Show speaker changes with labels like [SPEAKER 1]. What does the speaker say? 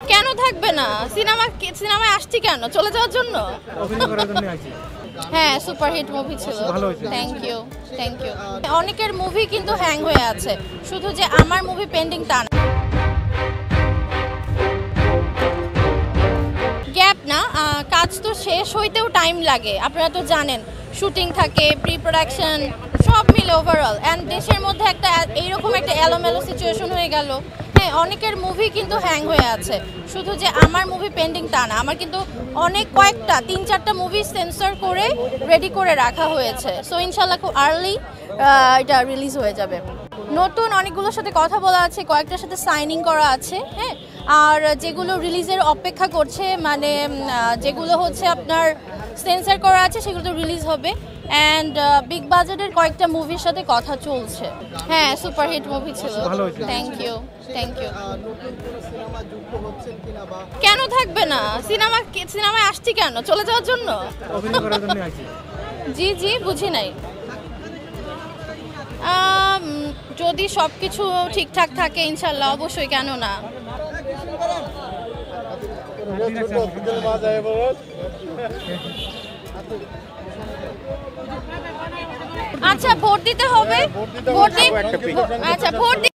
[SPEAKER 1] কেন থাকবে না? সিনেমায় আসছি কেন? চলে যাওয়ার জন্য? হ্যাঁ, সুপারহিট মুভি ছিল। Thank you. অনেকের মুভি কিন্তু হ্যাং হয়ে আছে, শুধু যে আমার মুভি পেন্ডিং তা না। গ্যাপ না, কাজ তো শেষ হইতেও টাইম লাগে, আপনারা তো জানেন। শুটিং থাকে, প্রি প্রোডাকশন সব মিলে ওভারঅল অ্যান্ড দেশের মধ্যে একটা এইরকম একটা এলোমেলো সিচুয়েশন হয়ে গেল। হ্যাঁ, অনেকের মুভি কিন্তু হ্যাং হয়ে আছে, শুধু যে আমার মুভি পেন্ডিং তা না। আমার কিন্তু কয়েকটা 3-4টা মুভি সেন্সর করে রেডি করে রাখা হয়েছে। সো ইনশাল্লাহ খুব আর্লি এটা রিলিজ হয়ে যাবে। নতুন অনেকগুলোর সাথে কথা বলা আছে, কয়েকটার সাথে সাইনিং করা আছে। হ্যাঁ, আর যেগুলো রিলিজের অপেক্ষা করছে, মানে যেগুলো হচ্ছে আপনার সেন্সর করা আছে, সেগুলো তো রিলিজ হবে। অ্যান্ড বিগ বাজেটের কয়েকটা মুভির সাথে কথা চলছে। হ্যাঁ, সুপারহিট মুভি ছিল। Thank you. কেন থাকবে না? সিনেমায় আসছি কেন? চলে যাওয়ার জন্য? জি বুঝি নাই। যদি সবকিছু ঠিকঠাক থাকে ইনশাল্লাহ অবশ্যই, কেন না। আচ্ছা, ভোট দিতে হবে। ভোট